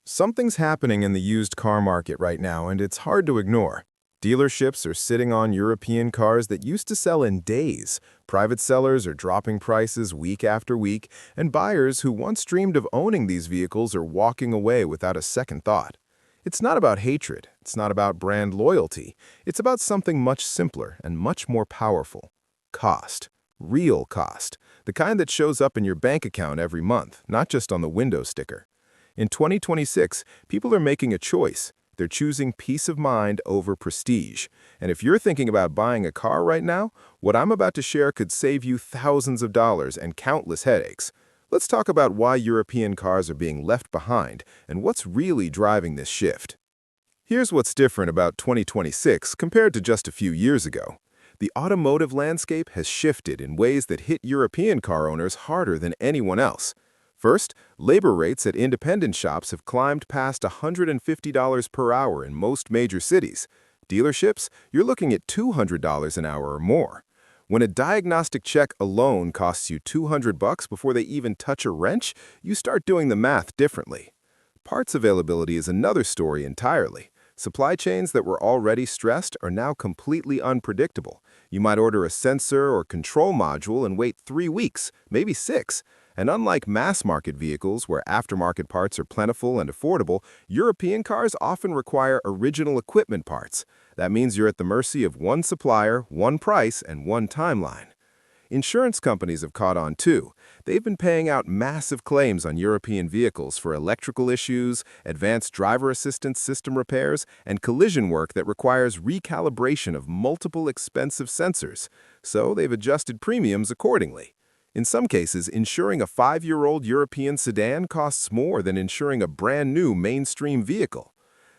Something's happening in the used car market right now, and it's hard to ignore. Dealerships are sitting on European cars that used to sell in days. Private sellers are dropping prices week after week, and buyers who once dreamed of owning these vehicles are walking away without a second thought. It's not about hatred, it's not about brand loyalty, it's about something much simpler and much more powerful. Cost. Real cost. The kind that shows up in your bank account every month, not just on the window sticker. In 2026, people are making a choice. They're choosing peace of mind over prestige. And if you're thinking about buying a car right now, what I'm about to share could save you thousands of dollars and countless headaches. Let's talk about why European cars are being left behind and what's really driving this shift. Here's what's different about 2026 compared to just a few years ago. The automotive landscape has shifted in ways that hit European car owners harder than anyone else. First, labor rates at independent shops have climbed past $150 per hour in most major cities. Dealerships, you're looking at $200 an hour or more. When a diagnostic check alone costs you $200 before they even touch a wrench, you start doing the math differently. Parts availability is another story entirely. Supply chains that were already stressed are now completely unpredictable. You might order a sensor or control module and wait 3 weeks, maybe 6. And unlike mass-market vehicles where aftermarket parts are plentiful and affordable, European cars often require original equipment parts. That means you're at the mercy of one supplier, one price, and one timeline. Insurance companies have caught on too. They've been paying out massive claims on European vehicles for electrical issues, advanced driver assistance system repairs, and collision work that requires recalibration of multiple expensive sensors. So they've adjusted premiums accordingly. In some cases, insuring a 5-year-old European sedan costs more than insuring a brand new mainstream vehicle.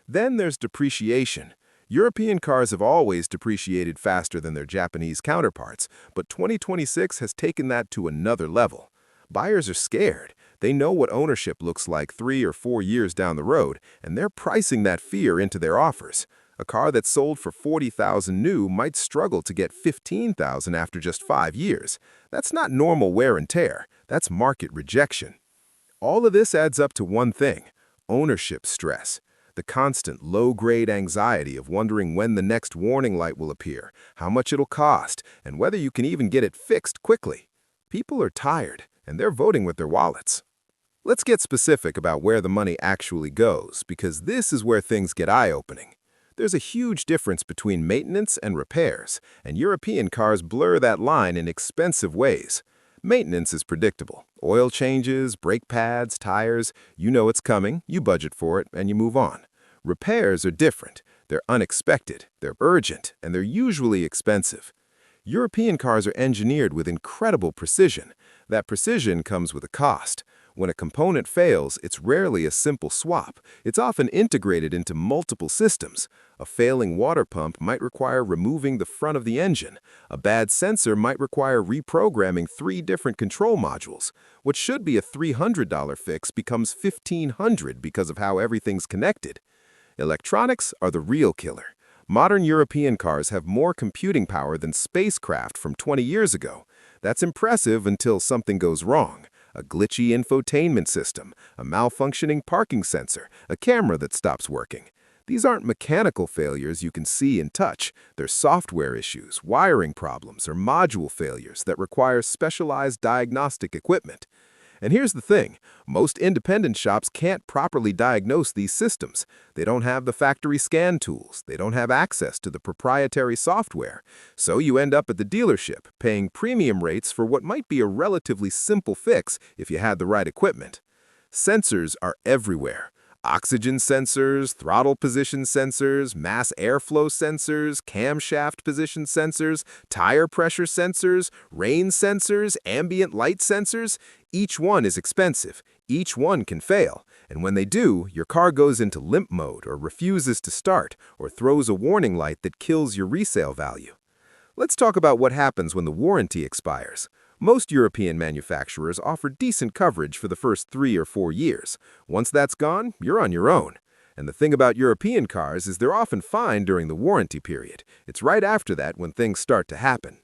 Then there's depreciation. European cars have always depreciated faster than their Japanese counterparts, but 2026 has taken that to another level. Buyers are scared. They know what ownership looks like 3 or 4 years down the road, and they're pricing that fear into their offers. A car that sold for $40,000 new might struggle to get $15,000 after just 5 years. That's not normal wear and tear. That's market rejection. All of this adds up to one thing: ownership stress. The constant low-grade anxiety of wondering when the next warning light will appear, how much it'll cost, and whether you can even get it fixed quickly. People are tired, and they're voting with their wallets. Let's get specific about where the money actually goes, because this is where things get eye-opening. There's a huge difference between maintenance and repairs, and European cars blur that line in expensive ways. Maintenance is predictable. Oil changes, brake pads, tires, you know it's coming, you budget for it, and you move on. Repairs are different. They're unexpected, they're urgent, and they're usually expensive. European cars are engineered with incredible precision. That precision comes with a cost. When a component fails, it's rarely a simple swap. It's often integrated into multiple systems. A failing water pump might require removing the front of the engine. A bad sensor might require reprogramming 3 different control modules. What should be a $300 fix becomes $1,500 because of how everything's connected. Electronics are the real killer. Modern European cars have more computing power than spacecraft from 20 years ago. That's impressive until something goes wrong. A glitchy infotainment system, a malfunctioning parking sensor, a camera that stops working. These aren't mechanical failures you can see and touch. They're software issues, wiring problems, or module failures that require specialized diagnostic equipment. And here's the thing, most independent shops can't properly diagnose these systems. They don't have the factory scan tools. They don't have access to the proprietary software. So you end up at the dealership, paying premium rates for what might be a relatively simple fix if you had the right equipment. Sensors are everywhere. Oxygen sensors, throttle position sensors, mass airflow sensors, camshaft position sensors, tire pressure sensors, rain sensors, ambient light sensors. Each one is expensive. Each one can fail. And when they do, your car goes into limp mode or refuses to start or throws a warning light that kills your resale value. Let's talk about what happens when the warranty expires. Most European manufacturers offer decent coverage for the first 3 or 4 years. Once that's gone, you're on your own. And the thing about European cars is they're often fine during the warranty period. It's right after that when things start to happen.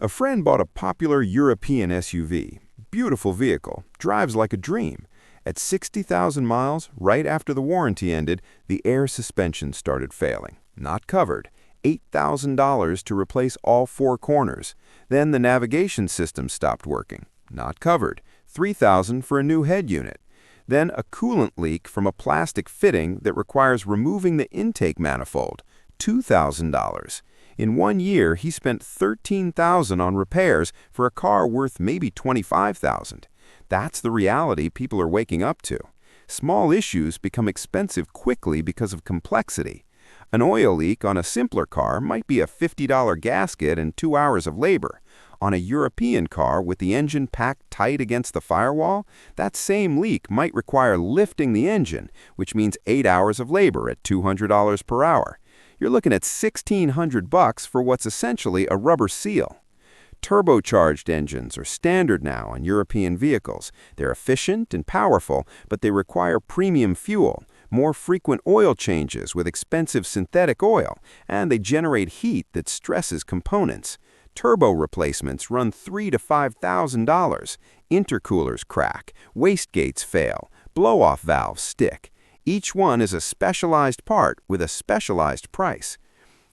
A friend bought a popular European SUV. Beautiful vehicle, drives like a dream. At 60,000 miles, right after the warranty ended, the air suspension started failing. Not covered. $8,000 to replace all four corners. Then the navigation system stopped working. Not covered. $3,000 for a new head unit. Then a coolant leak from a plastic fitting that requires removing the intake manifold. $2,000. In 1 year, he spent $13,000 on repairs for a car worth maybe $25,000. That's the reality people are waking up to. Small issues become expensive quickly because of complexity. An oil leak on a simpler car might be a $50 gasket and 2 hours of labor. On a European car with the engine packed tight against the firewall, that same leak might require lifting the engine, which means 8 hours of labor at $200 per hour. You're looking at $1,600 for what's essentially a rubber seal. Turbocharged engines are standard now on European vehicles. They're efficient and powerful, but they require premium fuel, more frequent oil changes with expensive synthetic oil, and they generate heat that stresses components. Turbo replacements run $3,000 to $5,000. Intercoolers crack, wastegates fail, blow-off valves stick. Each one is a specialized part with a specialized price.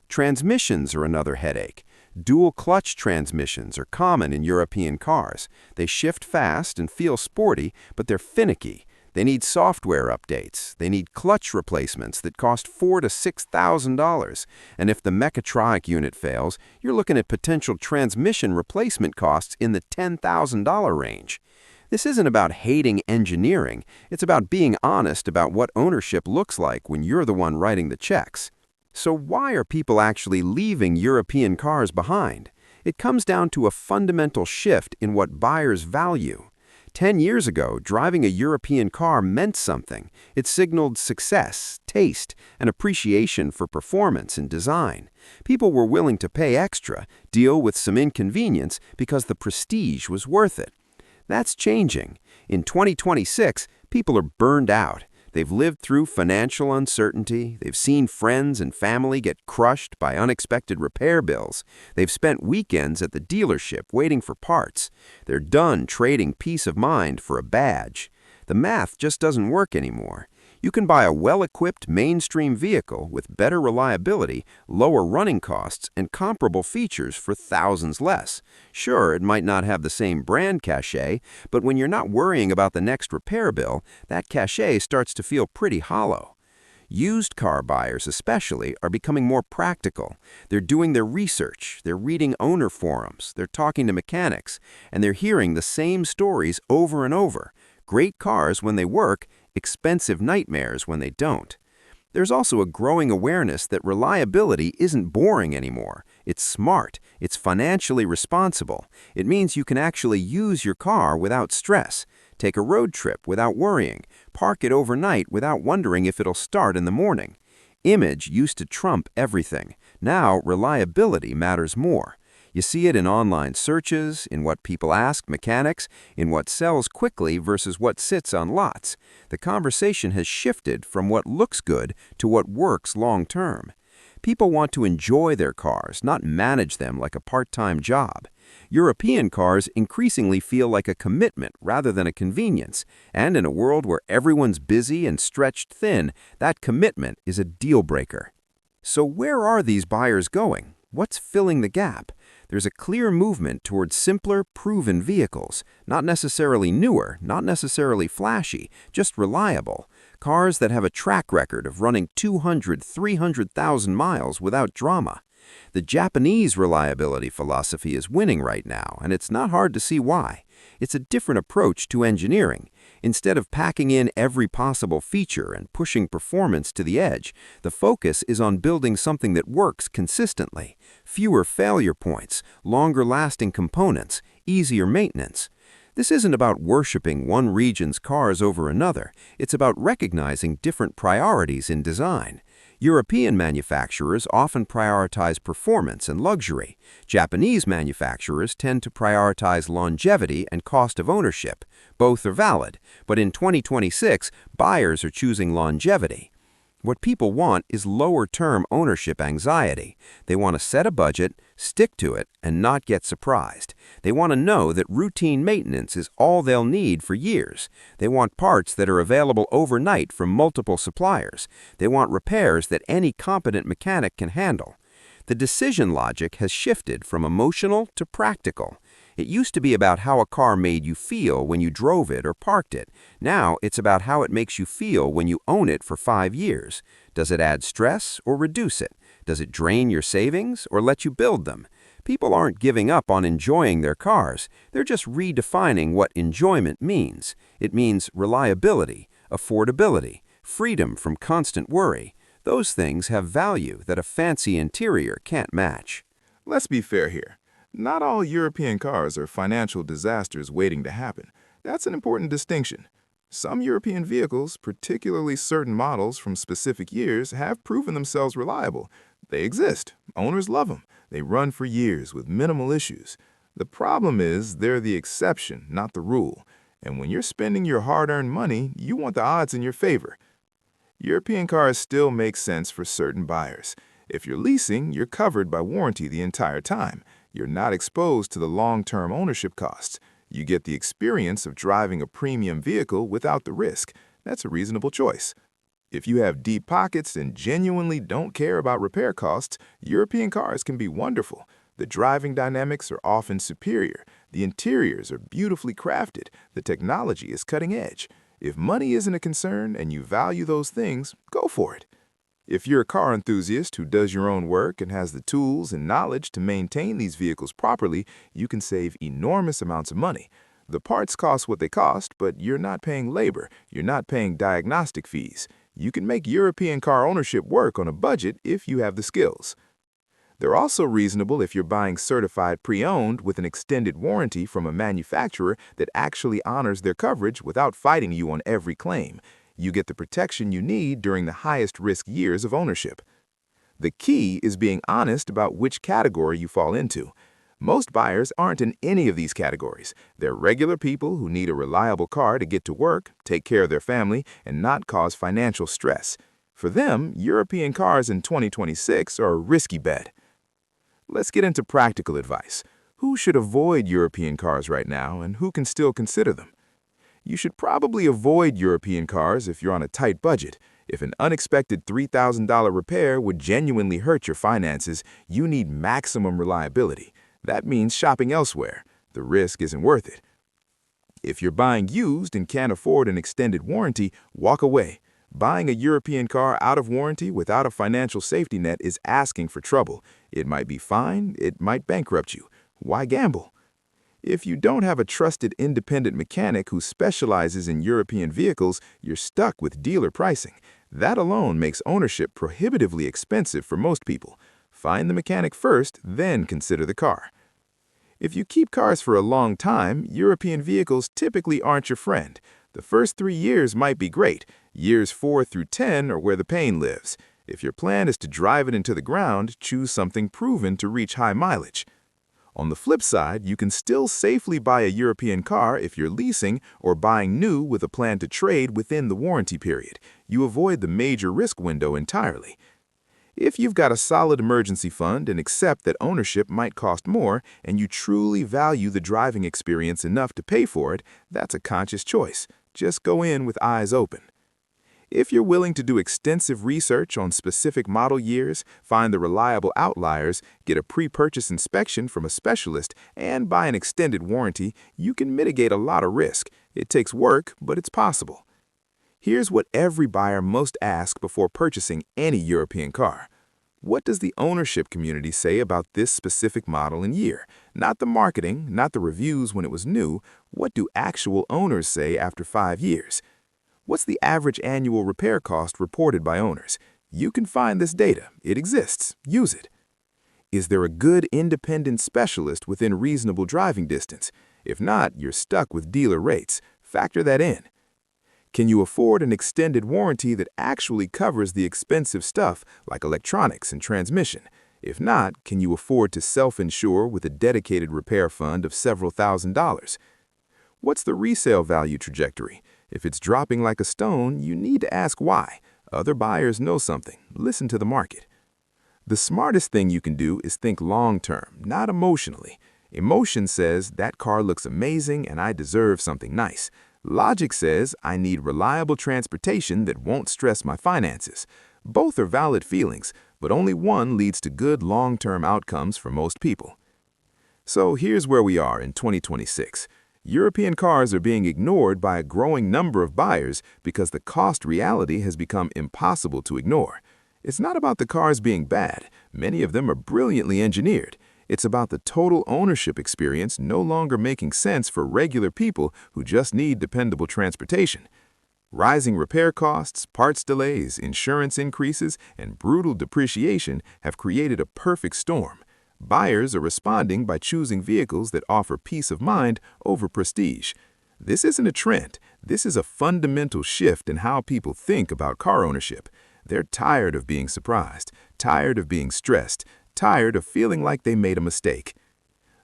Transmissions are another headache. Dual-clutch transmissions are common in European cars. They shift fast and feel sporty, but they're finicky. They need software updates. They need clutch replacements that cost $4,000 to $6,000. And if the mechatronic unit fails, you're looking at potential transmission replacement costs in the $10,000 range. This isn't about hating engineering. It's about being honest about what ownership looks like when you're the one writing the checks. So why are people actually leaving European cars behind? It comes down to a fundamental shift in what buyers value. 10 years ago, driving a European car meant something. It signaled success, taste, and appreciation for performance and design. People were willing to pay extra, deal with some inconvenience because the prestige was worth it. That's changing. In 2026, people are burned out. They've lived through financial uncertainty. They've seen friends and family get crushed by unexpected repair bills. They've spent weekends at the dealership waiting for parts. They're done trading peace of mind for a badge. The math just doesn't work anymore. You can buy a well-equipped mainstream vehicle with better reliability, lower running costs, and comparable features for thousands less. Sure, it might not have the same brand cachet, but when you're not worrying about the next repair bill, that cachet starts to feel pretty hollow. Used car buyers especially are becoming more practical. They're doing their research, they're reading owner forums, they're talking to mechanics, and they're hearing the same stories over and over. Great cars when they work, expensive nightmares when they don't. There's also a growing awareness that reliability isn't boring anymore. It's smart. It's financially responsible. It means you can actually use your car without stress, take a road trip without worrying, park it overnight without wondering if it'll start in the morning. Image used to trump everything. Now, reliability matters more. You see it in online searches, in what people ask mechanics, in what sells quickly versus what sits on lots. The conversation has shifted from what looks good to what works long-term. People want to enjoy their cars, not manage them like a part-time job. European cars increasingly feel like a commitment rather than a convenience, and in a world where everyone's busy and stretched thin, that commitment is a deal-breaker. So where are these buyers going? What's filling the gap? There's a clear movement towards simpler, proven vehicles, not necessarily newer, not necessarily flashy, just reliable. Cars that have a track record of running 200,000 to 300,000 miles without drama. The Japanese reliability philosophy is winning right now, and it's not hard to see why. It's a different approach to engineering. Instead of packing in every possible feature and pushing performance to the edge, the focus is on building something that works consistently. Fewer failure points, longer-lasting components, easier maintenance. This isn't about worshiping one region's cars over another. It's about recognizing different priorities in design. European manufacturers often prioritize performance and luxury. Japanese manufacturers tend to prioritize longevity and cost of ownership. Both are valid, but in 2026, buyers are choosing longevity. What people want is lower-term ownership anxiety. They want to set a budget, stick to it, and not get surprised. They want to know that routine maintenance is all they'll need for years. They want parts that are available overnight from multiple suppliers. They want repairs that any competent mechanic can handle. The decision logic has shifted from emotional to practical. It used to be about how a car made you feel when you drove it or parked it. Now it's about how it makes you feel when you own it for 5 years. Does it add stress or reduce it? Does it drain your savings or let you build them? People aren't giving up on enjoying their cars. They're just redefining what enjoyment means. It means reliability, affordability, freedom from constant worry. Those things have value that a fancy interior can't match. Let's be fair here. Not all European cars are financial disasters waiting to happen. That's an important distinction. Some European vehicles, particularly certain models from specific years, have proven themselves reliable. They exist. Owners love them. They run for years with minimal issues. The problem is they're the exception, not the rule. And when you're spending your hard-earned money, you want the odds in your favor. European cars still make sense for certain buyers. If you're leasing, you're covered by warranty the entire time. You're not exposed to the long-term ownership costs. You get the experience of driving a premium vehicle without the risk. That's a reasonable choice. If you have deep pockets and genuinely don't care about repair costs, European cars can be wonderful. The driving dynamics are often superior. The interiors are beautifully crafted. The technology is cutting edge. If money isn't a concern and you value those things, go for it. If you're a car enthusiast who does your own work and has the tools and knowledge to maintain these vehicles properly, you can save enormous amounts of money. The parts cost what they cost, but you're not paying labor. You're not paying diagnostic fees. You can make European car ownership work on a budget if you have the skills. They're also reasonable if you're buying certified pre-owned with an extended warranty from a manufacturer that actually honors their coverage without fighting you on every claim. You get the protection you need during the highest risk years of ownership. The key is being honest about which category you fall into. Most buyers aren't in any of these categories. They're regular people who need a reliable car to get to work, take care of their family, and not cause financial stress. For them, European cars in 2026 are a risky bet. Let's get into practical advice. Who should avoid European cars right now, and who can still consider them? You should probably avoid European cars if you're on a tight budget. If an unexpected $3,000 repair would genuinely hurt your finances, you need maximum reliability. That means shopping elsewhere. The risk isn't worth it. If you're buying used and can't afford an extended warranty, walk away. Buying a European car out of warranty without a financial safety net is asking for trouble. It might be fine, it might bankrupt you. Why gamble? If you don't have a trusted independent mechanic who specializes in European vehicles, you're stuck with dealer pricing. That alone makes ownership prohibitively expensive for most people. Find the mechanic first, then consider the car. If you keep cars for a long time, European vehicles typically aren't your friend. The first 3 years might be great. Years 4 through 10 are where the pain lives. If your plan is to drive it into the ground, choose something proven to reach high mileage. On the flip side, you can still safely buy a European car if you're leasing or buying new with a plan to trade within the warranty period. You avoid the major risk window entirely. If you've got a solid emergency fund and accept that ownership might cost more, and you truly value the driving experience enough to pay for it, that's a conscious choice. Just go in with eyes open. If you're willing to do extensive research on specific model years, find the reliable outliers, get a pre-purchase inspection from a specialist, and buy an extended warranty, you can mitigate a lot of risk. It takes work, but it's possible. Here's what every buyer must ask before purchasing any European car. What does the ownership community say about this specific model and year? Not the marketing, not the reviews when it was new. What do actual owners say after 5 years? What's the average annual repair cost reported by owners? You can find this data. It exists. Use it. Is there a good independent specialist within reasonable driving distance? If not, you're stuck with dealer rates. Factor that in. Can you afford an extended warranty that actually covers the expensive stuff like electronics and transmission? If not, can you afford to self-insure with a dedicated repair fund of several $1,000s? What's the resale value trajectory? If it's dropping like a stone, you need to ask why. Other buyers know something. Listen to the market. The smartest thing you can do is think long-term, not emotionally. Emotion says that car looks amazing and I deserve something nice. Logic says I need reliable transportation that won't stress my finances. Both are valid feelings, but only one leads to good long-term outcomes for most people. So here's where we are in 2026. European cars are being ignored by a growing number of buyers because the cost reality has become impossible to ignore. It's not about the cars being bad. Many of them are brilliantly engineered. It's about the total ownership experience no longer making sense for regular people who just need dependable transportation. Rising repair costs, parts delays, insurance increases, and brutal depreciation have created a perfect storm. Buyers are responding by choosing vehicles that offer peace of mind over prestige. This isn't a trend. This is a fundamental shift in how people think about car ownership. They're tired of being surprised, tired of being stressed, tired of feeling like they made a mistake.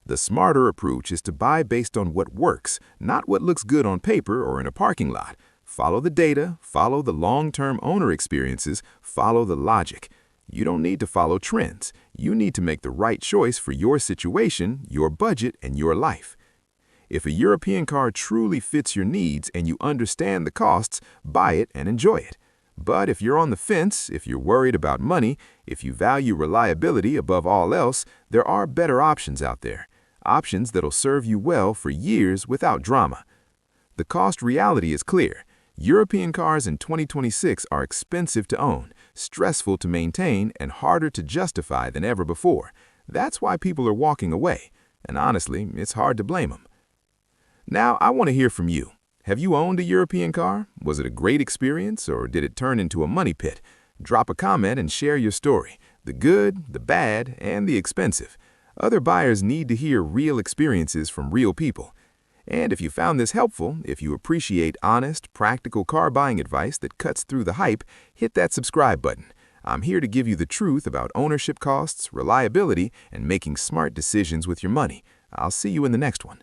The smarter approach is to buy based on what works, not what looks good on paper or in a parking lot. Follow the data, follow the long-term owner experiences, follow the logic. You don't need to follow trends. You need to make the right choice for your situation, your budget, and your life. If a European car truly fits your needs and you understand the costs, buy it and enjoy it. But if you're on the fence, if you're worried about money, if you value reliability above all else, there are better options out there. Options that'll serve you well for years without drama. The cost reality is clear. European cars in 2026 are expensive to own, stressful to maintain, and harder to justify than ever before. That's why people are walking away. And honestly, it's hard to blame them. Now, I want to hear from you. Have you owned a European car? Was it a great experience or did it turn into a money pit? Drop a comment and share your story, the good, the bad, and the expensive. Other buyers need to hear real experiences from real people. And if you found this helpful, if you appreciate honest, practical car buying advice that cuts through the hype, hit that subscribe button. I'm here to give you the truth about ownership costs, reliability, and making smart decisions with your money. I'll see you in the next one.